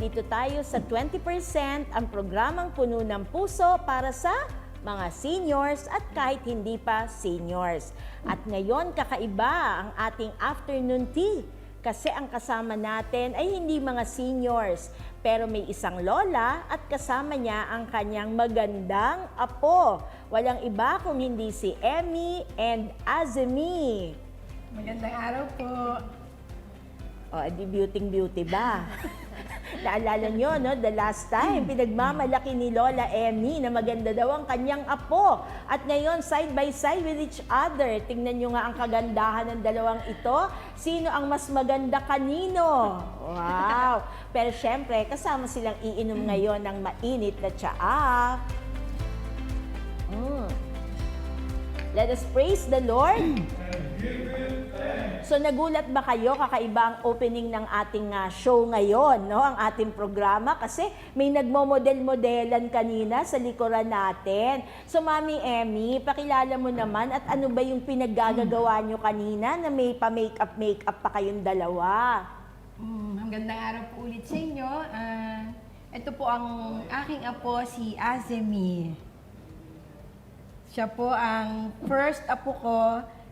nandito tayo sa 20% ang programang Puno ng Puso para sa mga seniors at kahit hindi pa seniors. At ngayon, kakaiba ang ating afternoon tea kasi ang kasama natin ay hindi mga seniors, pero may isang lola at kasama niya ang kanyang magandang apo. Walang iba kung hindi si Emmy and Azemi. Magandang araw po. O, di beauty ba? Naalala nyo, no? The last time, pinagmamalaki ni Lola Emmy na maganda daw ang kanyang apo. At ngayon, side by side with each other. Tingnan nyo nga ang kagandahan ng dalawang ito. Sino ang mas maganda kanino? Wow! Pero syempre, kasama silang iinom ngayon ng mainit na tsaa. Let us praise the Lord. So nagulat ba kayo, kakaiba ang opening ng ating show ngayon, no? Ang ating programa kasi may nagmo-model-modelan kanina sa likuran natin. So Mami Emmy, pakilala mo naman at ano ba yung pinaggagawa nyo kanina na may pa-makeup pa kayong dalawa? Magandang araw po ulit sa inyo. Ito po ang aking apo, si Azemi. Siya po ang first apo ko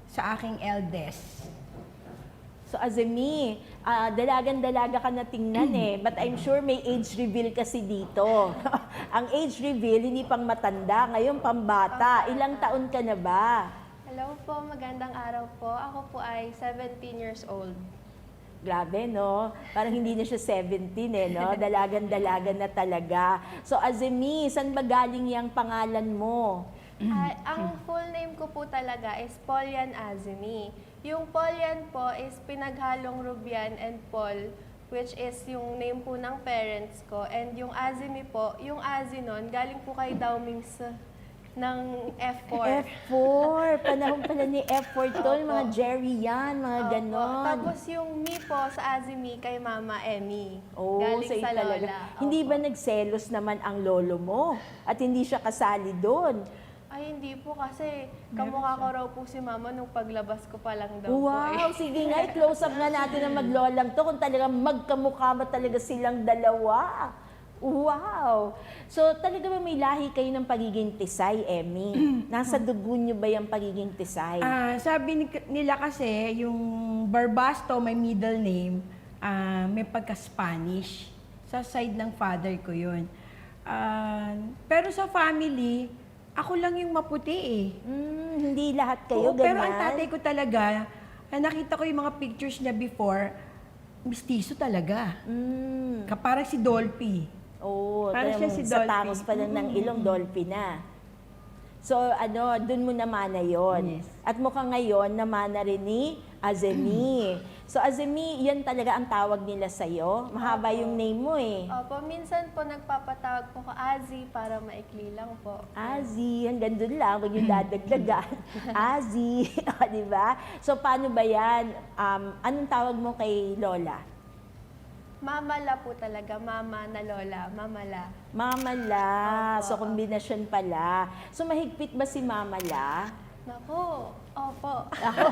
sa aking eldest. So Azemi, dalagan-dalaga ka na tingnan eh, but I'm sure may age reveal kasi dito. Ang age reveal, hindi pang matanda, ngayon pambata. Ilang taon ka na ba? Hello po, magandang araw po. Ako po ay 17 years old. Grabe, no? Parang hindi na siya 17 eh, no? Dalagan-dalaga na talaga. So Azemi, saan ba galing yung pangalan mo? Ang full name ko po talaga is Polyan Azemi. Yung Polyan po is pinaghalong Rubian and Paul, which is yung name po ng parents ko. And yung Azemi po, yung Azi nun, galing po kay Daumings ng F4. F4, panahon pala ni F4 to, yung mga Jerry yan, mga Opo. ganon. Tapos yung Mi po sa Azemi kay Mama Emmy. Oh, galing sa'yo sa talaga. Lola. Hindi Opo. ba nagselos naman ang lolo mo? At hindi siya kasali doon? Ay, hindi po kasi kamukha ko raw po si Mama nung paglabas ko pa lang daw Wow, po. sige nga, i-close up nga natin ang maglolang to kung talagang magkamukha ba talaga silang dalawa. Wow! So talaga ba may lahi kayo ng pagiging tisay, Emmy? Nasa dugo niyo ba yung pagiging tisay? Sabi nila kasi, yung Barbasto, may middle name, may pagka-Spanish. Sa side ng father ko yun. Pero sa family, ako lang yung maputi eh. Hindi lahat kayo Oo, ganyan? pero ang tatay ko talaga, nakita ko yung mga pictures niya before, mistiso talaga. Parang si Dolphy. Oo, Parang siya si sa Dolphy. tangos pa lang ng ilong, Dolphy na. So dun mo namana yon. Yes. At mukhang ngayon, namana rin ni Azemi. So Azemi, yan talaga ang tawag nila sa'yo? Mahaba Opo. yung name mo eh. Opo, minsan po nagpapatawag po ko Azi para maikli lang po. Azi, hanggang dun lang, huwag yung dadagdagan. Azi, o, di ba? So, paano ba yan? Anong tawag mo kay Lola? Mamala po talaga, Mama na Lola, Mamala. Mamala. Opo. So, kombinasyon pala. So, mahigpit ba si Mamala? Naku, opo. Ako,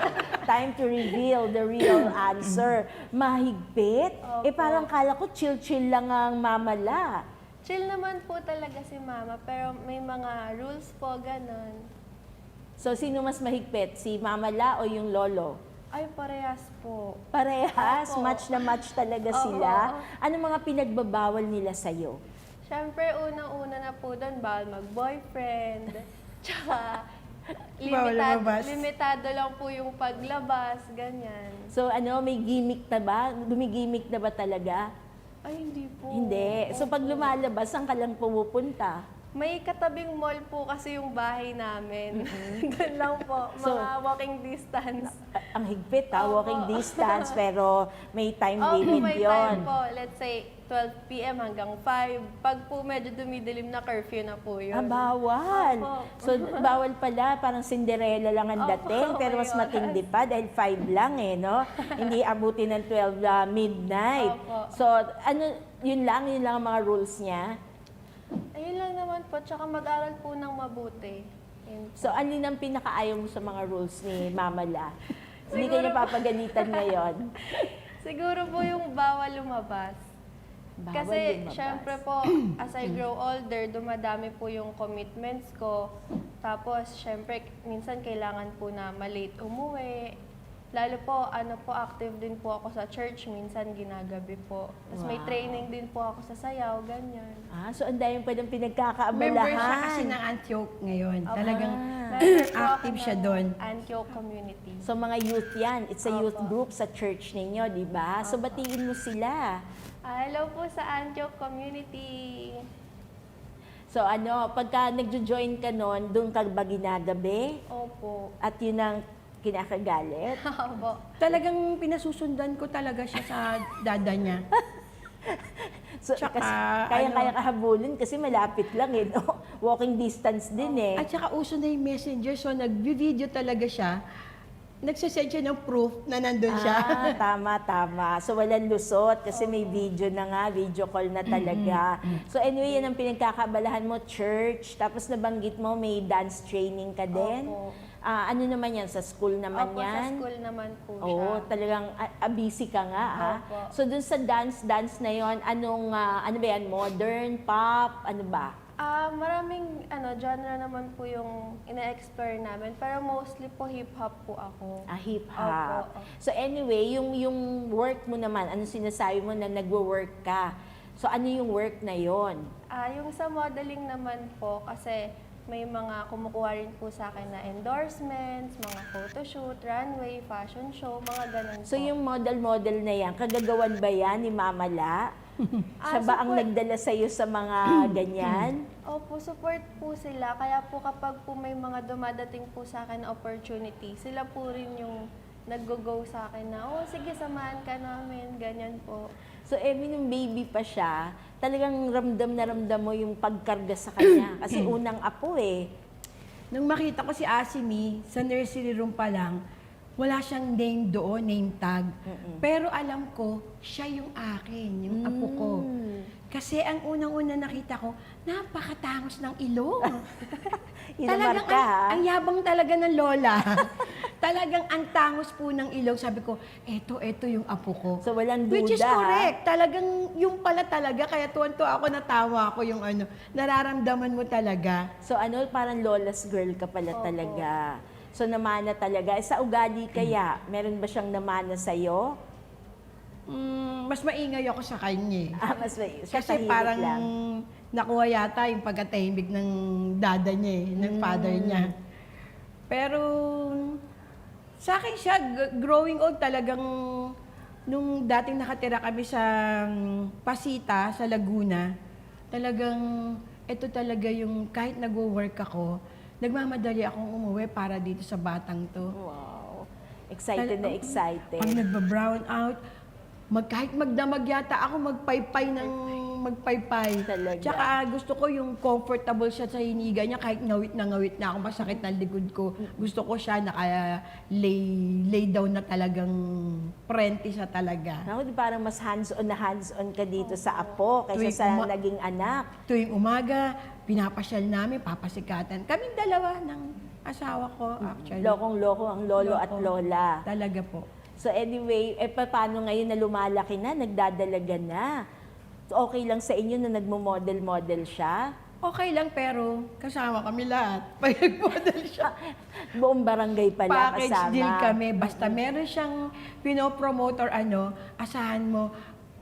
time to reveal the real answer. Mahigpit? Opo. Parang kala ko chill-chill lang ang Mamala. Chill naman po talaga si Mama, pero may mga rules po, ganun. So, sino mas mahigpit? Si Mamala o yung lolo? Ay, parehas po. Parehas, Opo. match na match talaga Oo. sila. Ano mga pinagbabawal nila sa'yo? Siyempre, unang-una na po doon, bawal mag-boyfriend. Tsaka, Bawal lumabas. limitado lang po yung paglabas, ganyan. So may gimmick na ba? Gumigimmick na ba talaga? Ay, hindi po. Hindi. So pag Opo. lumalabas, saan ka lang pumupunta? May katabing mall po kasi yung bahay namin. Doon lang po, So, mga walking distance. Ang higpit ha, Opo. walking distance, pero may time Opo, limit may yon. time po. Let's say, 12 p.m. hanggang 5. Pag po medyo dumidilim na curfew na po yun. Bawal. Opo. So, bawal pala, parang Cinderella lang ang Opo, dating, pero mas ayun. matindi pa dahil 5 lang eh, no? Hindi abutin ng 12 midnight. Opo. So, yun lang ang mga rules niya. Ayun lang naman po. Tsaka mag-aral po ng mabuti. Yun. So, alin ang pinakaayaw mo sa mga rules ni Mama La? Hindi Siguro kayo napapagalitan ngayon. Siguro po yung bawal lumabas. Bawal Kasi lumabas. syempre po, as I grow older, dumadami po yung commitments ko. Tapos syempre, minsan kailangan po na malate umuwi. Lalo po, active din po ako sa church, minsan ginagabi po. Tapos may Wow. training din po ako sa sayaw, ganyan. So ang dami pa ng Member pinagkakaabalahan. siya kasi ng Antioch ngayon. Opo. Talagang Member po ako active siya ng doon. Antioch community. So mga youth yan. It's a youth Opo. group sa church ninyo, di ba? So Opo. batiin mo sila. Hello po sa Antioch community. So pagka nagjo-join ka nun, doon ka ba ginagabi? Opo. At yun ang kinakagalit? Opo. Talagang pinasusundan ko talaga siya sa dada niya. So, Tsaka, kasi kaya kahabulin kasi malapit lang eh. No? Walking distance din eh. At saka uso na yung messenger, so nag-video talaga siya. Nagsasend siya ng proof na nandun siya. Tama. So, walang lusot kasi may video na nga, video call na talaga. So, anyway, yan ang pinagkakabalahan mo, church. Tapos nabanggit mo, may dance training ka din. Opo. Ano naman yan? Sa school naman Opo, sa yan? school naman po siya. Oo, talagang busy ka nga, ha? Opo. So, dun sa dance na yon, ano ba yan? Modern, pop, ano ba? Maraming genre naman po yung ina-explore namin, pero mostly po hip-hop po ako. Hip-hop. Opo. So anyway, yung work mo naman, ano sinasabi mo na nagwo-work ka? So ano yung work na yon? Yung sa modeling naman po, kasi may mga kumukuha rin po sa akin na endorsements, mga photoshoot, runway, fashion show, mga ganun So po. yung model na yan, kagagawan ba yan ni Mama La? Siya ba ang support. nagdala sa'yo sa mga ganyan? Opo, support po sila. Kaya po kapag po may mga dumadating po sa akin na opportunity, sila po rin yung nag-go sa akin na, sige, samahan ka namin, ganyan po. So nung baby pa siya, talagang ramdam na ramdam mo yung pagkarga sa kanya. Kasi unang apo eh. Nung makita ko si Asimi sa nursery room pa lang, wala siyang name doon, name tag. Pero alam ko, siya yung akin, yung apo ko. Kasi ang unang-una nakita ko, napakatangos ng ilong. Inamar ka, ha? ang yabang talaga ng lola. Talagang ang tangos po ng ilong. Sabi ko, eto yung apo ko. So walang duda, Which is ha? correct. Talagang yung pala talaga. Kaya tuwan-tuwa ako, natawa ako yung nararamdaman mo talaga. So parang lola's girl ka pala Opo. talaga. So namana talaga. Sa ugali kaya, meron ba siyang namana sa'yo? Mas maingay ako sa kanya. Mas may, siya Kasi tahimik parang lang. nakuha yata yung pagkatahimik ng dada niya ng father niya. Pero sa akin siya, growing old talagang nung dating nakatira kami sa Pasita, sa Laguna, talagang ito talaga yung kahit nag-work ako, nagmamadali akong umuwi para dito sa batang to. Wow. Excited na excited. Pag nagba-brown out, kahit magdamag yata ako, magpaypay. Talaga. Tsaka gusto ko yung comfortable siya sa hiniga niya, kahit ngawit na ako, masakit na likod ko. Gusto ko siya lay down na talagang prente siya talaga. Naku, di parang mas hands-on ka dito sa apo kaysa Tuwing sa naging anak. Tuwing umaga, pinapasyal namin, papasikatan. Kaming dalawa ng asawa ko, actually. Lokong-loko ang lolo at Loko. lola. Talaga po. So anyway, paano ngayon na lumalaki na, nagdadalaga na? So okay lang sa inyo na nagmo-model siya? Okay lang, pero kasama kami lahat. Pag nag-model siya. Buong barangay pala Package kasama. deal kami. Basta meron siyang pinopromote or asahan mo,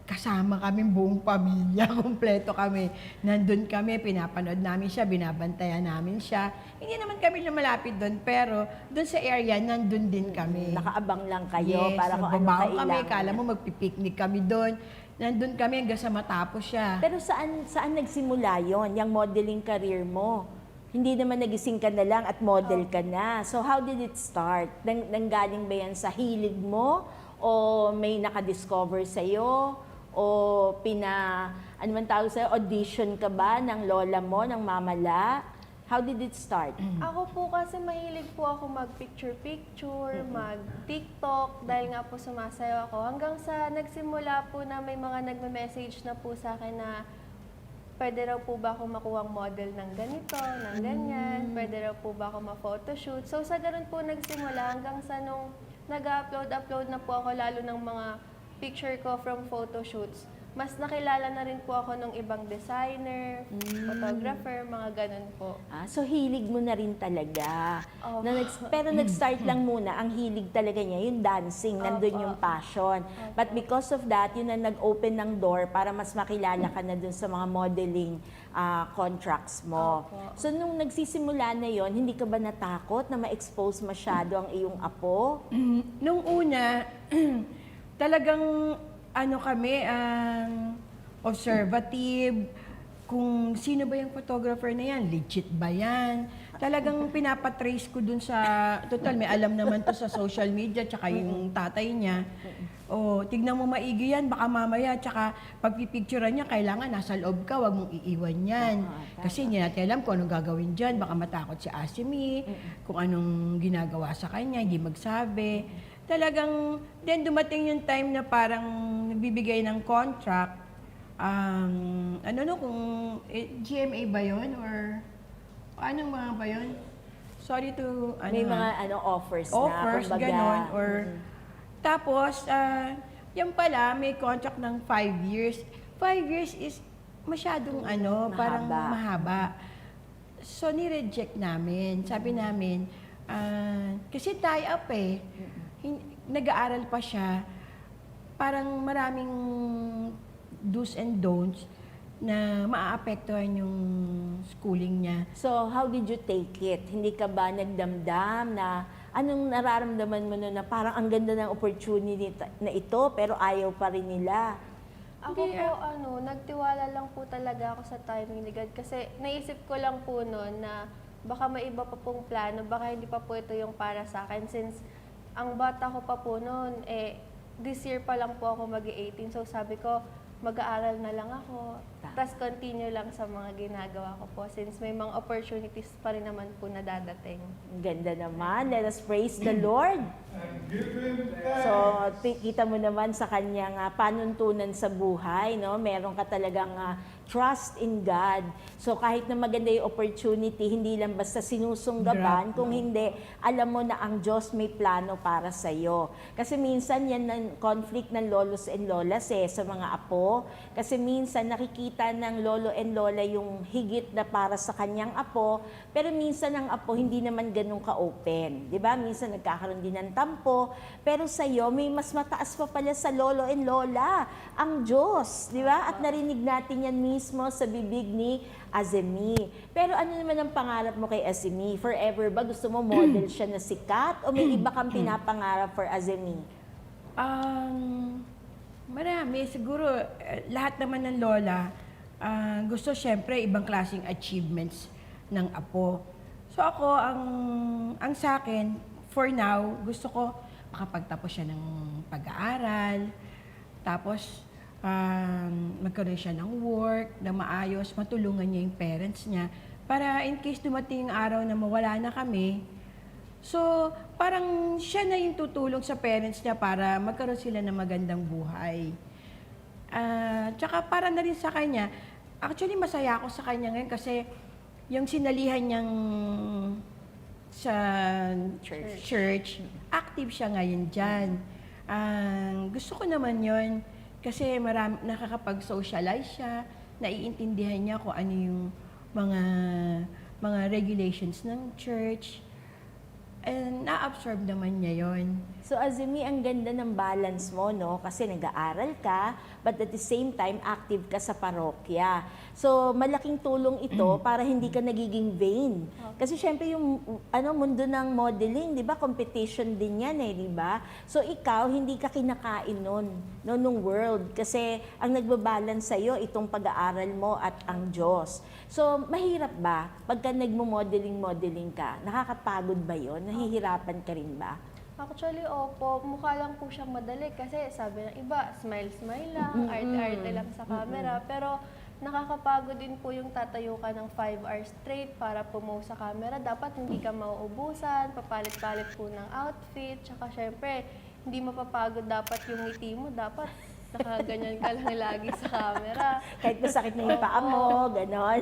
kasama kami buong pamilya, kompleto kami. Nandun kami, pinapanood namin siya, binabantayan namin siya. Hindi naman kami lumalapit doon, pero doon sa area, nandun din kami. Nakaabang lang kayo para kung ano nagbabaon kailangan. kami, kala mo magpipiknik kami doon. Nandun kami hanggang sa matapos siya. Pero saan nagsimula yon, yung modeling career mo? Hindi naman nagising ka na lang at model ka na. So how did it start? Nanggaling ba yan sa hilig mo? O may nakadiscover sa'yo? O ano man tawag sa'yo, audition ka ba ng lola mo, ng Mama La? How did it start? Ako po kasi mahilig po ako mag-picture-picture, mag-TikTok, dahil nga po sumasayaw ako. Hanggang sa nagsimula po na may mga nagme-message na po sa akin na pwede raw po ba ako makuhang model ng ganito, ng ganyan, pwede raw po ba ako ma-photoshoot. So sa ganun po nagsimula hanggang sa nung nag-upload na po ako lalo ng mga picture ko from photoshoots. mas nakilala na rin po ako ng ibang designer, photographer, mga ganun po. So hilig mo na rin talaga. Opo. Pero nag-start lang muna, ang hilig talaga niya, yung dancing, nandun Opo. yung passion. But because of that, yun na nag-open ng door para mas makilala ka na dun sa mga modeling contracts mo. Opo. So nung nagsisimula na yon, hindi ka ba natakot na ma-expose masyado ang iyong apo? Nung una, talagang ano kami, observative, kung sino ba yung photographer na yan, legit ba yan? Talagang pinapatrace ko dun sa, total may alam naman to sa social media, tsaka yung tatay niya. O, tignan mo maigi yan, baka mamaya, tsaka pagpipicturean niya, kailangan nasa loob ka, wag mong iiwan yan. Kasi hindi natin alam kung anong gagawin dyan, baka matakot si Asimi, kung anong ginagawa sa kanya, hindi magsabi. Talagang, then dumating yung time na parang nagbibigay ng contract, kung GMA ba yun, or anong mga ba yun? Sorry to, May mga offers na, offers, kumbaga. ganon, or tapos, yan pala, may contract ng 5 years. 5 years is masyadong parang mahaba. So, ni-reject namin. Sabi namin, kasi tie-up nag-aaral pa siya, parang maraming do's and don'ts na maaapektuhan yung schooling niya. So, how did you take it? Hindi ka ba nagdamdam na anong nararamdaman mo na parang ang ganda ng opportunity na ito pero ayaw pa rin nila? Ako po, nagtiwala lang po talaga ako sa timing ni God kasi naisip ko lang po noon na baka may iba pa pong plano, baka hindi pa po ito yung para sa akin since ang bata ko pa po noon, this year pa lang po ako mag-18. So sabi ko, mag-aaral na lang ako. Tapos continue lang sa mga ginagawa ko po since may mga opportunities pa rin naman po na dadating. Ganda naman. Let us praise the Lord. So, kita mo naman sa kanyang panuntunan sa buhay, no? Meron ka talagang trust in God. So, kahit na maganda yung opportunity, hindi lang basta sinusunggaban, kung hindi, alam mo na ang Diyos may plano para sa iyo. Kasi minsan yan ang conflict ng lolos and lolas sa mga apo. Kasi minsan nakikita ng lolo and lola yung higit na para sa kanyang apo, pero minsan ang apo hindi naman ganun ka-open. 'Di ba? Minsan nagkakaroon din ng tampo, pero sa iyo may mas mataas pa pala sa lolo and lola, ang Diyos, 'di ba? At narinig natin yan mismo sa bibig ni Azemi. Pero ano naman ang pangarap mo kay Azemi? Forever ba gusto mo model siya na sikat o may iba kang pinapangarap for Azemi? Marami. Siguro, lahat naman ng lola, gusto syempre ibang klaseng achievements ng apo. So ako, ang sa akin, for now, gusto ko makapagtapos siya ng pag-aaral, tapos magkaroon siya ng work na maayos, matulungan niya yung parents niya, para in case dumating yung araw na mawala na kami, so parang siya na yung tutulong sa parents niya para magkaroon sila ng magandang buhay. Tsaka para na rin sa kanya, actually masaya ako sa kanya ngayon kasi yung sinalihan niyang sa church, active siya ngayon dyan. Gusto ko naman yon kasi nakakapag-socialize siya, naiintindihan niya kung ano yung mga regulations ng church, and na-absorb naman niya yon. So Azemi, ang ganda ng balance mo, no? Kasi nag-aaral ka, but at the same time, active ka sa parokya. So malaking tulong ito para hindi ka nagiging vain. Kasi syempre yung mundo ng modeling, di ba? Competition din yan di ba? So ikaw, hindi ka kinakain nung world. Kasi ang nagbabalance sa'yo, itong pag-aaral mo at ang Diyos. So mahirap ba pagka nagmo-modeling ka? Nakakapagod ba yon? Nahihirapan ka rin ba? Actually, opo. Mukha lang po siyang madali kasi sabi ng iba, smile-smile lang, arte-arte lang sa camera. Pero nakakapagod din po yung tatayo ka ng 5 hours straight para pumose sa camera. Dapat hindi ka mauubusan, papalit-palit po ng outfit. Tsaka syempre, hindi mapapagod dapat yung ngiti mo. Dapat nakaganyan ka lang lagi sa camera. Kahit masakit na yung paa mo, ganon.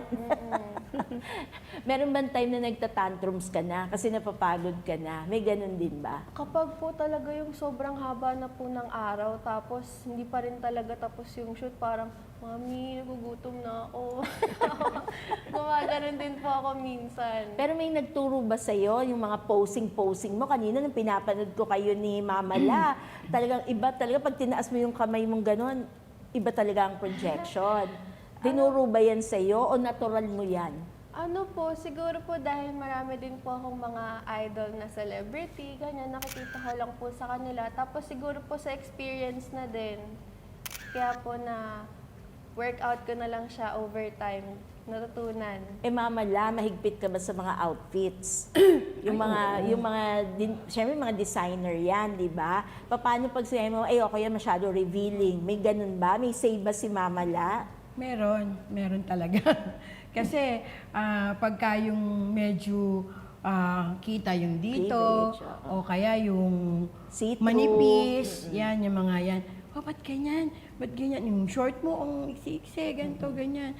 Meron bang time na nagtatantrums ka na kasi napapagod ka na? May ganun din ba? Kapag po talaga yung sobrang haba na po ng araw, tapos hindi pa rin talaga tapos yung shoot, parang, Mami, nagugutom na ako. Gumaganon din po ako minsan. Pero may nagturo ba sa'yo yung mga posing-posing mo? Kanina nung pinapanood ko kayo ni Mama La, talagang iba talaga pag tinaas mo yung kamay mong gano'n, iba talaga ang projection. Tinuro ba yan sa'yo o natural mo yan? Ano po, siguro po dahil marami din po akong mga idol na celebrity, ganyan, nakikita ko lang po sa kanila. Tapos siguro po sa experience na din, kaya po na workout ko na lang siya over time, natutunan. Eh Mama La, mahigpit ka ba sa mga outfits? Siyempre mga designer yan, di ba? Paano pag sinabi mo, ay okay yan, masyado revealing. May ganun ba? May say ba si Mama La? Meron talaga. Kasi pagka yung medyo kita yung dito, Cleavage, oo. o kaya yung See-through. manipis, yan, yung mga yan. Oh, ba't ganyan? Ba't ganyan? Yung short mo, ang iksi-iksi, ganito, ganyan.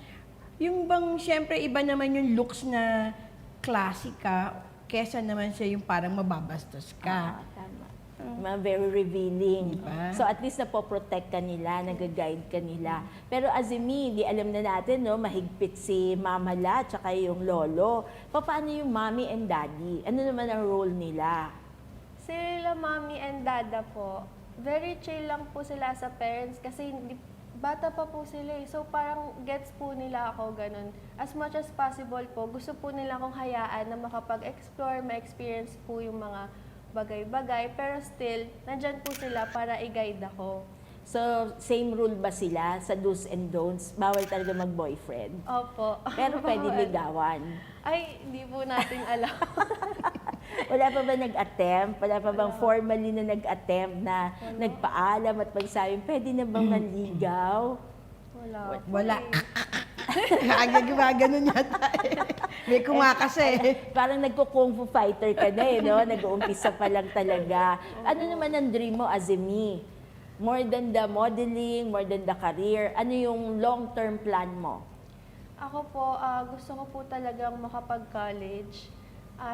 Yung bang, syempre, iba naman yung looks na klasika, kesa naman siya yung parang mababastos ka. Tama. Mga very revealing. Diba? So at least napoprotect ka nila, nag-guide ka nila. Pero Azimi, di alam na natin, no, mahigpit si Mama La at yung lolo. Paano yung mommy and daddy? Ano naman ang role nila? Sila mommy and dada po, very chill lang po sila sa parents kasi bata pa po sila eh. So parang gets po nila ako ganun. As much as possible po, gusto po nila akong hayaan na makapag-explore, ma-experience po yung mga bagay-bagay. Pero still, nandyan po sila para i-guide ako. So, same rule ba sila sa do's and don'ts? Bawal talaga mag-boyfriend. Opo. Pero pwede ligawan. Ay, hindi po natin alam. Wala pa ba nag-attempt? Wala pa bang formally na nag-attempt na nagpaalam at pagsabing, pwede na bang manligaw? Wala. po Wala. eh. Ganun yata eh. May kumakase. Parang nagko-kung fu fighter ka na eh, no? Nag-uumpisa pa lang talaga. Ano naman ang dream mo, Azimi? More than the modeling, more than the career, ano yung long-term plan mo? Ako po, gusto ko po talagang makapag-college.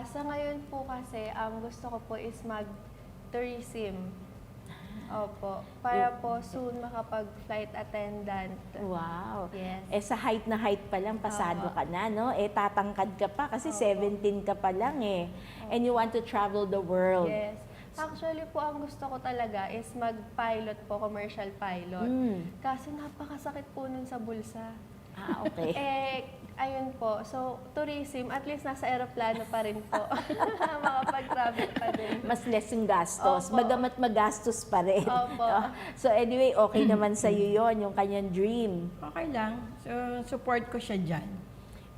Sa ngayon po kasi, ang gusto ko po is mag-tourism. Opo. Para po soon makapag-flight attendant. Wow. Yes. Eh sa height na height pa lang, pasado Opo. ka na, no? Eh tatangkad ka pa kasi 17 ka pa lang eh. And you want to travel the world. Yes. Actually po, ang gusto ko talaga is mag-pilot po, commercial pilot. Kaso napakasakit po nun sa bulsa. Ah, okay. Ayun po. So, tourism, at least nasa aeroplano pa rin po. Makapag-travel pa din. Mas less yung gastos. Opo. Bagamat magastos pa rin. Opo. So anyway, okay naman sa'yo yon yung kanyang dream. Okay lang. So, support ko siya dyan.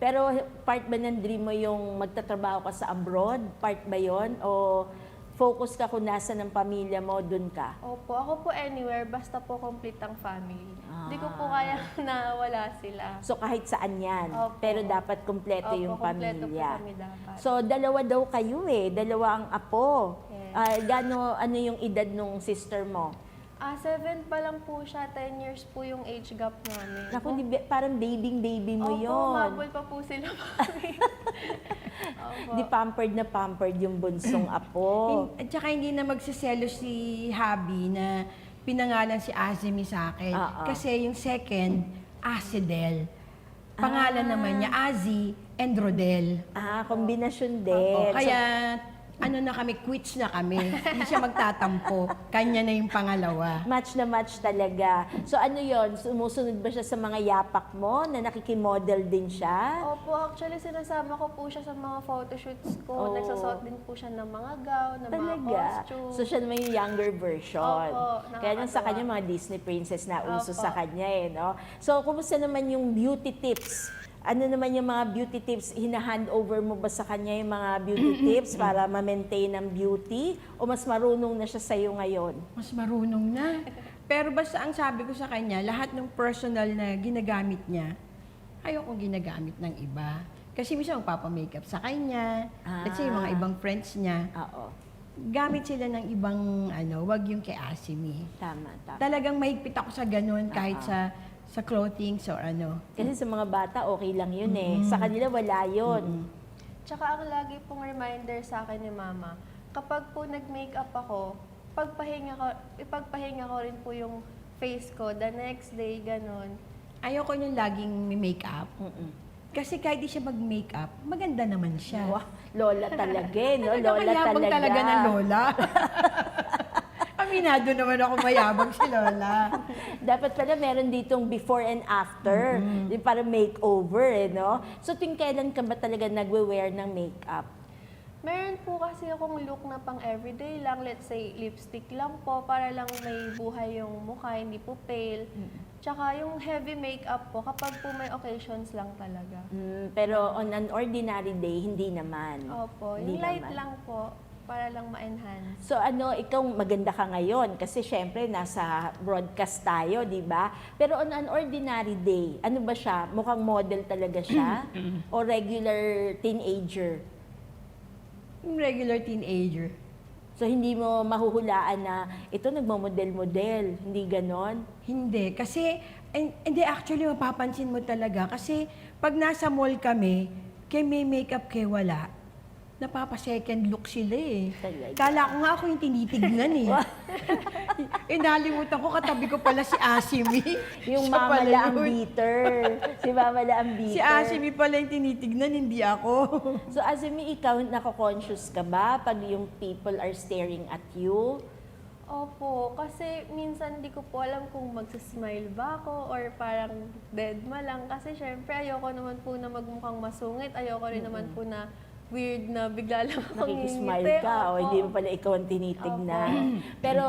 Pero part ba ng dream mo yung magtatrabaho ka sa abroad? Part ba yon? O focus ka kung nasa ng pamilya mo, dun ka? Opo, ako po anywhere, basta po complete ang family. Hindi ko po kaya na wala sila. So kahit saan yan. Opo. Pero dapat kumpleto yung kompleto po pamilya. kami dapat. So dalawa daw kayo eh. Dalawa ang apo. Yes. Ano yung edad nung sister mo? 7 pa lang po siya, 10 years po yung age gap namin. Naku, parang baby mo Opo, yon. mabul pa po sila mami. Opo. Di pampered yung bunsong apo. At saka hindi na magsiselo si Habi na pinangalan si Azimi sa akin. Oo. Kasi yung second, Asidel. Pangalan naman niya, Azi and Rodel. Kombinasyon din. Kaya ano na kami, quits na kami. Hindi siya magtatampo. Kanya na yung pangalawa. Match na match talaga. So ano yon? Sumusunod ba siya sa mga yapak mo na nakikimodel din siya? Opo, actually sinasama ko po siya sa mga photoshoots Oh. ko. Nagsasuot din po siya ng mga gown, ng mga Talaga? costume. So siya naman yung younger version. Opo, Kaya nang sa nakakatuwa. kanya mga Disney princess na uso Opo. sa kanya eh, no? So kumusta naman yung beauty tips? Ano naman yung mga beauty tips? Hina-hand over mo ba sa kanya yung mga beauty tips para ma-maintain ang beauty? O mas marunong na siya sa'yo ngayon? Mas marunong na. Pero basta ang sabi ko sa kanya, lahat ng personal na ginagamit niya, ayoko ginagamit ng iba. Kasi minsan magpapamakeup sa kanya. Let's say, yung mga ibang friends niya. Oo. Gamit sila ng ibang, wag yung kay Asimi. Tama. Talagang mahigpit ako sa ganun kahit sa clothing or ano. Kasi sa mga bata, okay lang yun eh. Sa kanila, wala yun. Tsaka ang lagi pong reminder sa akin ni Mama, kapag po nag-makeup ako, ipagpahinga ko rin po yung face ko the next day, ganon. Ayoko yung laging may makeup. Mm-mm. Kasi kahit di siya mag-makeup, maganda naman siya. Wow, lola talaga eh, no? Lola Mayabang talaga. talaga ng lola. Aminado naman ako mayabang si lola. Dapat pala meron ditong before and after. Di para makeover eh, no? So, tuwing kailan ka ba talaga nagwe-wear ng makeup? Meron po kasi akong look na pang everyday lang, let's say lipstick lang po, para lang may buhay yung mukha, hindi po pale. Tsaka yung heavy makeup po, kapag po may occasions lang talaga. Pero on an ordinary day, hindi naman. Opo, Hindi yung light naman. lang po, para lang ma-enhance. So ano, ikaw maganda ka ngayon kasi syempre nasa broadcast tayo, di ba? Pero on an ordinary day, ano ba siya? Mukhang model talaga siya? O regular teenager? Yung regular teenager. So hindi mo mahuhulaan na ito nagmamodel-model, hindi ganon? Hindi, kasi, hindi actually mapapansin mo talaga. Kasi pag nasa mall kami, kay may makeup kay wala, napapa-second look sila eh. Talaga. Kala ko nga ako yung tinitignan eh. Nalimutan ko, katabi ko pala si Asimi. Yung Siya mama pala la ang yun. bitter. Si mama la ang bitter. Si Asimi pala yung tinitignan, hindi ako. So Azumi, ikaw nako-conscious ka ba pag yung people are staring at you? Opo, kasi minsan di ko po alam kung magsismile ba ako or parang dead ma lang. Kasi syempre ayoko naman po na magmukhang masungit. Ayoko rin naman po na weird na bigla lang akong Nakikismile ngingiti. ka o Opo. hindi mo pala ikaw ang tinitignan. Pero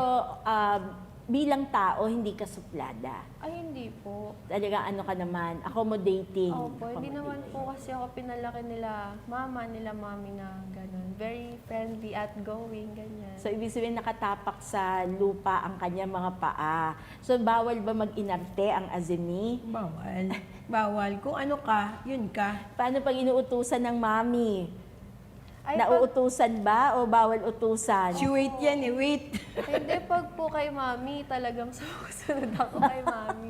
bilang tao, hindi ka suplada. Ay, hindi po. Talaga ano ka naman, accommodating. Opo, hindi naman po kasi ako pinalaki nila mama, nila mami na gano'n. Very friendly, outgoing, ganyan. So, ibig sabihin nakatapak sa lupa ang kanyang mga paa. So, bawal ba mag-inarte ang Azumi? Bawal. Bawal. Kung ano ka, yun ka. Paano pag inuutusan ng mami? Ay, Nauutusan ba o bawal utusan? Si wait yan eh, wait. hindi, pag po kay mami, talagang sumusunod ako kay mami.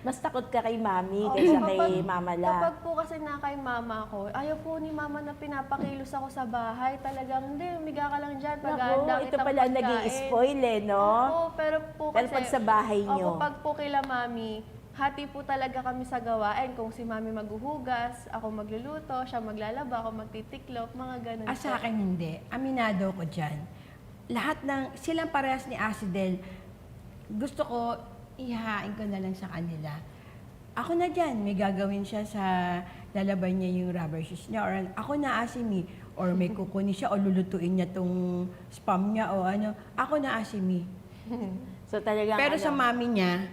Mas takot ka kay mami Oo, kaysa kapag- kay mama la. Kapag po kasi na kay mama ko, ayaw po ni mama na pinapakilos ako sa bahay. Talagang, hindi, umiga ka lang dyan. Naku, Pag-aanda ito kitang pala pagkain. naging spoil eh, no? Oo, pero po Pero kasi... pag sa bahay nyo. Opo, pag po kila mami, hati po talaga kami sa gawain. Kung si mami maghuhugas, ako magluluto, siya maglalaba, ako magtitiklop, mga ganun. Sa akin hindi. Aminado ko dyan. Lahat ng, silang parehas ni Asidel, gusto ko, ihahain ko na lang sa kanila. Ako na dyan, may gagawin siya sa lalaban niya yung rubber shoes niya. Or ako na Asimi. Or may kukunin siya o lulutuin niya tong spam niya o ano. Ako na Asimi. So talagang Pero sa mami niya,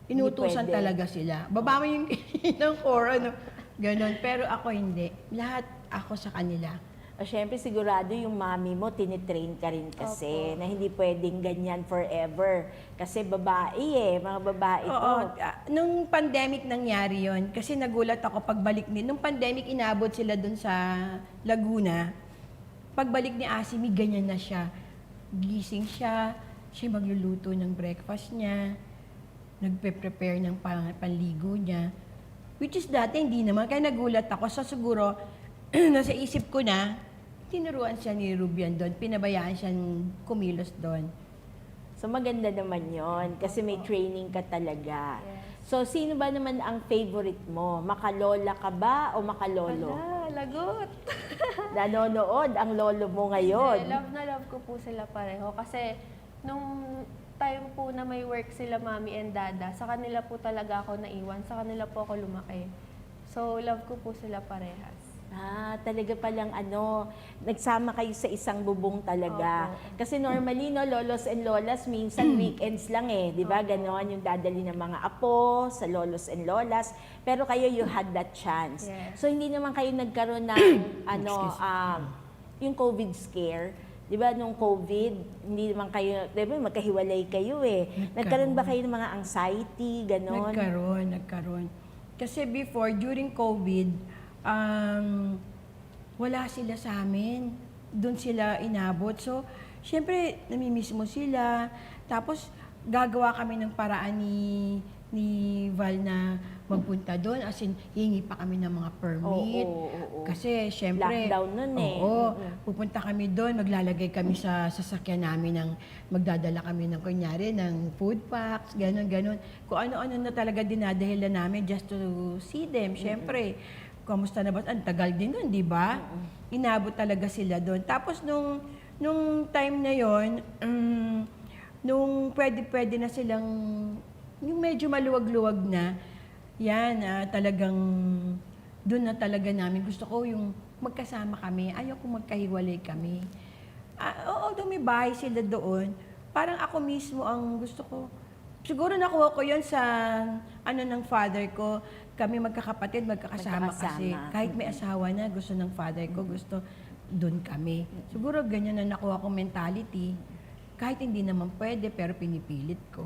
inutusan Hindi pwede. talaga sila. Baba mo yung ng core, ano. Ganon. Pero ako hindi. Lahat ako sa kanila. O syempre sigurado yung mami mo tinitrain ka rin kasi Opo. na hindi pwedeng ganyan forever. Kasi babae eh, mga babae to. Oo. Nung pandemic nangyari yon kasi nagulat ako pagbalik ni... Nung pandemic, inabot sila dun sa Laguna. Pagbalik ni Asimi, ganyan na siya. Gising siya, siya magluluto ng breakfast niya, nagpe-prepare ng panligo niya. Which is dati, hindi naman. Kaya nagulat ako. So siguro, nasa isip ko na, tinuruan siya ni Rubian doon. Pinabayaan siyang kumilos doon. So maganda naman yon kasi may training ka talaga. Yes. So sino ba naman ang favorite mo? Makalola ka ba o makalolo? Wala, lagot. Nanonood ang lolo mo Hindi, ngayon. love na love ko po sila pareho. Kasi nung time po na may work sila mami and dada, sa kanila po talaga ako naiwan. Sa kanila po ako lumaki. So, love ko po sila parehas. Talaga palang nagsama kayo sa isang bubong talaga. Opo. Kasi normally, no, lolos and lolas, minsan weekends lang eh, di ba? Opo. Ganon, yung dadali ng mga apo sa lolos and lolas. Pero kayo, you had that chance. Yes. So, hindi naman kayo nagkaroon ng, yung COVID scare. Di ba, nung COVID, hindi naman kayo, di ba, magkahiwalay kayo eh. Nagkaroon ba kayo ng mga anxiety, ganon? Nagkaroon. Kasi before, during COVID, wala sila sa amin. Doon sila inabot. So, syempre, namimiss mo sila. Tapos, gagawa kami ng paraan ni Val na magpunta doon. As in, hingi pa kami ng mga permit. Oo. Kasi, syempre, Lockdown nun eh. Oo, pupunta kami doon, maglalagay kami sa sasakyan namin ng, magdadala kami ng, kunyari, ng food packs, gano'n. Kung ano-ano na talaga dinadahilan namin just to see them. Syempre, kamusta na ba? Ang tagal din nun, di ba? Inabot talaga sila doon. Tapos, nung time na yon, nung pwede na silang, yung medyo maluwag-luwag na, yan, talagang doon na talaga namin. Gusto ko yung magkasama kami. Ayaw ko magkahiwalay kami. Although may bahay sila doon, parang ako mismo ang gusto ko. Siguro nakuha ko yon sa ng father ko. Kami magkakapatid, magkakasama kasi. Kahit may asawa na, gusto ng father ko, gusto doon kami. Siguro ganyan na nakuha kong mentality. Kahit hindi naman pwede, pero pinipilit ko.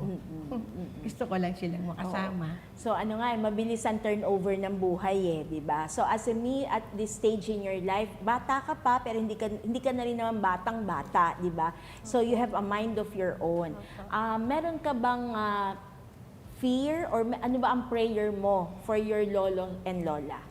Gusto ko lang silang makasama. So ano nga, mabilis ang turnover ng buhay di ba? So as a me at this stage in your life, bata ka pa pero hindi ka na rin naman batang-bata, di ba? So you have a mind of your own. Meron ka bang fear or ano ba ang prayer mo for your lolo and lola?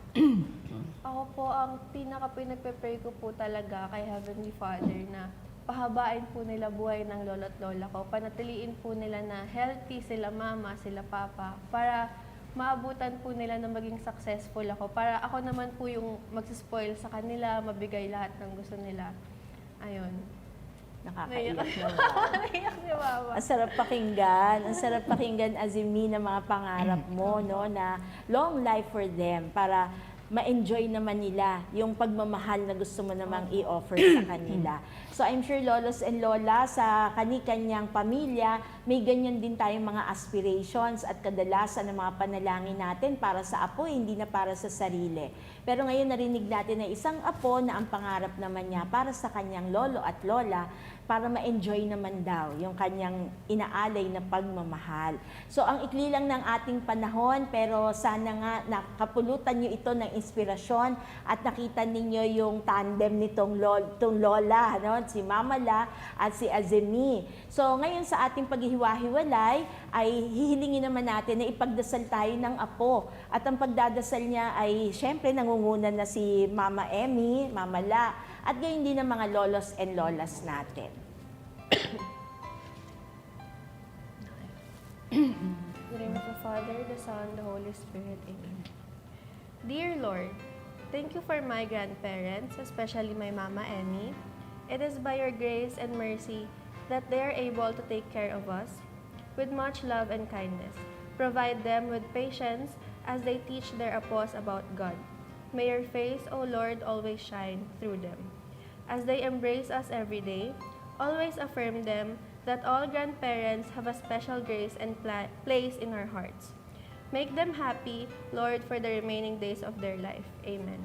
Ako po, ang pinaka-pinagpe-pray ko po talaga kay Heavenly Father na pahabain po nila buhay ng lolo at lola ko. Panatiliin po nila na healthy sila mama, sila papa, para maabutan po nila na maging successful ako. Para ako naman po yung magsispoil sa kanila, mabigay lahat ng gusto nila. Ayun. Nakakaiyak naman. Naiyak si mama. Ang sarap pakinggan. Ang sarap pakinggan, Azimi, na mga pangarap mo, no, na long life for them para ma-enjoy naman nila yung pagmamahal na gusto mo namang i-offer sa kanila. So I'm sure lolos and lola sa kani-kanyang pamilya, may ganyan din tayong mga aspirations at kadalasan ng mga panalangin natin para sa apo, hindi na para sa sarili. Pero ngayon narinig natin na isang apo na ang pangarap naman niya para sa kanyang lolo at lola, para ma-enjoy naman daw yung kanyang inaalay na pagmamahal. So ang ikli lang ng ating panahon, pero sana nga nakapulutan nyo ito ng inspirasyon at nakita ninyo yung tandem nitong lola, no? Si Mama La at si Azemi. So ngayon sa ating paghihiwa-hiwalay ay hihilingin naman natin na ipagdasal tayo ng apo. At ang pagdadasal niya ay syempre nangunguna na si Mama Emmy, Mama La, at gayon din ang mga lolos and lolas natin. In the name of the Father, the Son, the Holy Spirit. Amen. Dear Lord, thank you for my grandparents, especially my Mama Emmy. It is by your grace and mercy that they are able to take care of us with much love and kindness. Provide them with patience as they teach their apos about God. May your face, O Lord, always shine through them. As they embrace us every day, always affirm them that all grandparents have a special grace and place in our hearts. Make them happy, Lord, for the remaining days of their life. Amen.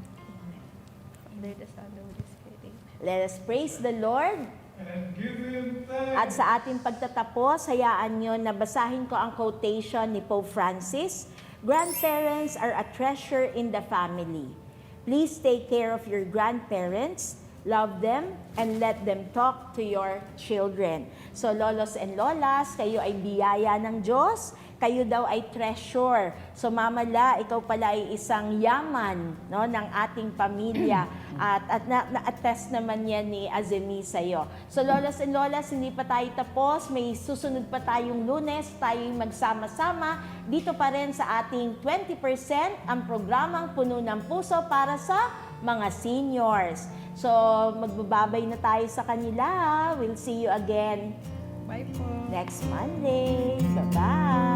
Father, the Son, the Holy Spirit. Amen. Let us praise the Lord. And give Him thanks. At sa ating pagtatapos, hayaan nyo na basahin ko ang quotation ni Pope Francis. Grandparents are a treasure in the family. Please take care of your grandparents, love them, and let them talk to your children. So, lolos and lolas, kayo ay biyaya ng Diyos. Kayo daw ay treasure. So, Mama La, ikaw pala ay isang yaman, no, ng ating pamilya. At na-attest naman yan ni Azemi sa'yo. So, lolas and lolas, hindi pa tayo tapos. May susunod pa tayong Lunes. Tayo'y magsama-sama. Dito pa rin sa ating 20% ang programang Puno ng Puso para sa mga seniors. So, magbababay na tayo sa kanila. We'll see you again Bye po. next Monday. Bye-bye!